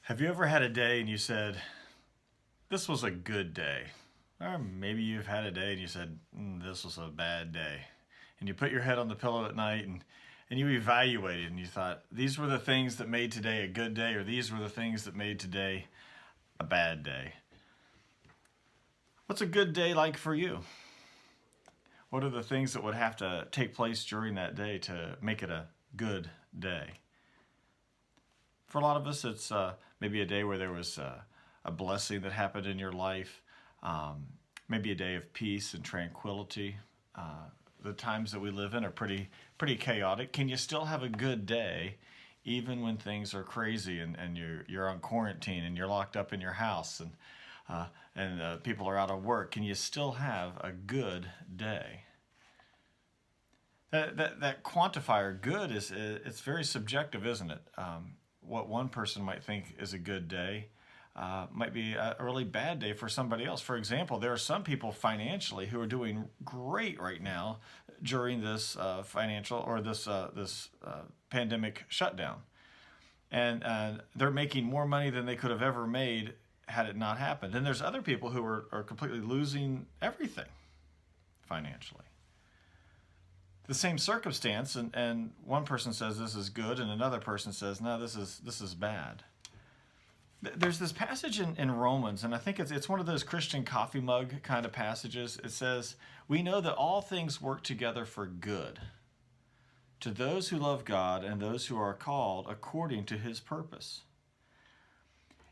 Have you ever had a day and you said, this was a good day? Or maybe you've had a day and you said, this was a bad day. And you put your head on the pillow at night and you evaluated and you thought, these were the things that made today a good day, or these were the things that made today a bad day. What's a good day like for you? What are the things that would have to take place during that day to make it a good day? For a lot of us, it's maybe a day where there was a blessing that happened in your life, maybe a day of peace and tranquility. The times that we live in are pretty chaotic. Can you still have a good day even when things are crazy and you're on quarantine and you're locked up in your house and people are out of work? Can you still have a good day? That quantifier, good, it's very subjective, isn't it? What one person might think is a good day might be a really bad day for somebody else. For example, there are some people financially who are doing great right now during this financial or this pandemic shutdown, and they're making more money than they could have ever made had it not happened. And there's other people who are completely losing everything financially. The same circumstance, and one person says this is good, and another person says, no, this is bad. There's this passage in Romans, and I think it's one of those Christian coffee mug kind of passages. It says, we know that all things work together for good to those who love God and those who are called according to his purpose.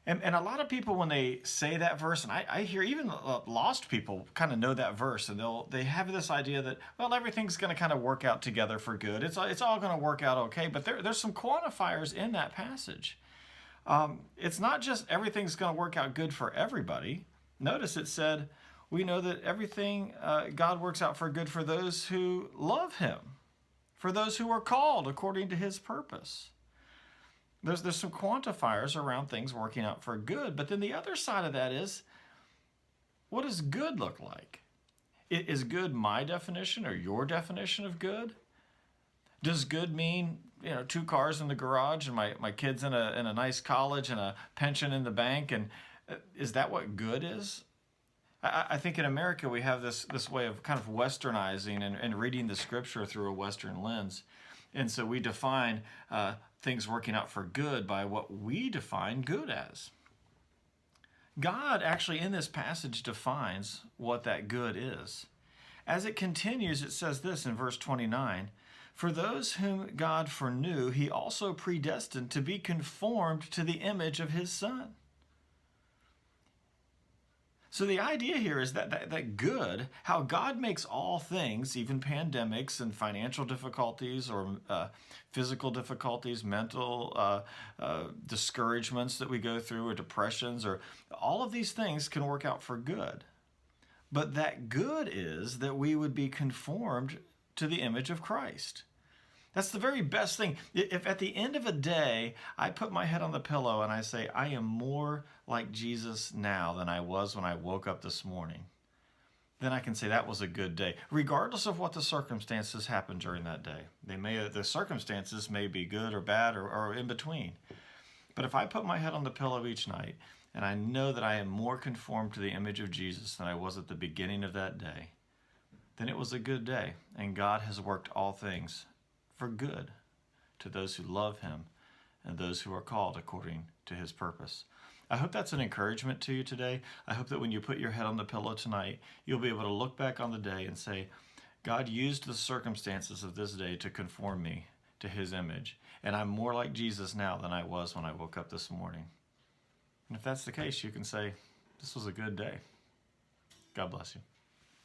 And a lot of people, when they say that verse, and I hear even lost people kind of know that verse, and they have this idea that, well, everything's going to kind of work out together for good. It's all going to work out okay. But there's some quantifiers in that passage. It's not just everything's going to work out good for everybody. Notice it said, we know that everything God works out for good for those who love him, for those who are called according to his purpose. There's some quantifiers around things working out for good, but then the other side of that is, what does good look like? Is good my definition or your definition of good? Does good mean, 2 cars in the garage and my kids in a nice college and a pension in the bank? And is that what good is? I think in America we have this way of kind of westernizing and reading the scripture through a Western lens. And so we define things working out for good by what we define good as. God actually in this passage defines what that good is. As it continues, it says this in verse 29, for those whom God foreknew, he also predestined to be conformed to the image of his Son. So the idea here is that good, how God makes all things, even pandemics and financial difficulties or physical difficulties, mental discouragements that we go through or depressions, or all of these things can work out for good. But that good is that we would be conformed to the image of Christ. That's the very best thing. If at the end of a day, I put my head on the pillow and I say, I am more like Jesus now than I was when I woke up this morning, then I can say that was a good day, regardless of what the circumstances happened during that day. The circumstances may be good or bad or in between. But if I put my head on the pillow each night and I know that I am more conformed to the image of Jesus than I was at the beginning of that day, then it was a good day, and God has worked all things for good to those who love him and those who are called according to his purpose. I hope that's an encouragement to you today. I hope that when you put your head on the pillow tonight, you'll be able to look back on the day and say, God used the circumstances of this day to conform me to his image, and I'm more like Jesus now than I was when I woke up this morning. And if that's the case, you can say, this was a good day. God bless you.